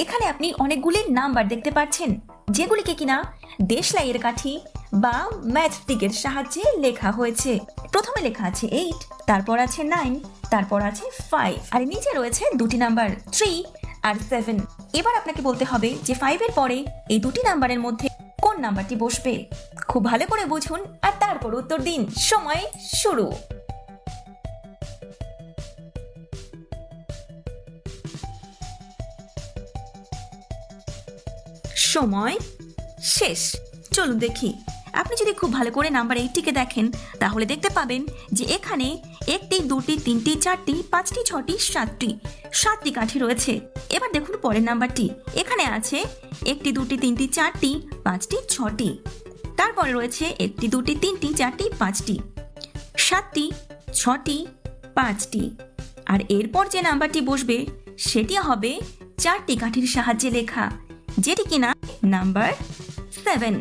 এখানে আপনি অনেকগুলি নাম্বার দেখতে পাচ্ছেন, যেগুলিকে কিনা দেশলাইয়ের কাঠি বা ম্যাথস্টিকের সাহায্যে লেখা হয়েছে। প্রথমে লেখা আছে 8, তারপর আছে 9, তারপর আছে 5, আর নিচে রয়েছে দুটি নাম্বার 3 আর 7। এবার আপনাকে বলতে হবে যে 5 এর পরে এই দুটি নাম্বারের মধ্যে কোন নাম্বারটি বসবে। খুব ভালো করে বুঝুন আর তারপর উত্তর দিন। সময় শুরু। সময় শেষ। চলুন দেখি। আপনি যদি খুব ভালো করে নাম্বার 8টিকে দেখেন, তাহলে দেখতে পাবেন যে এখানে 1টি 2টি 3টি 4টি 5টি 6টি 7টি কাঠি রয়েছে। এবার দেখুন পরের নাম্বারটি। এখানে আছে 1টি 2টি 3টি 4টি 5টি 6টি। তারপরে রয়েছে 1টি 2টি 3টি 4টি 5টি 7টি 6টি 5টি। আর এরপর যে নাম্বারটি বসবে সেটি হবে 4টি কাঠির সাহায্যে লেখা, যেটি কিনা নাম্বার 7।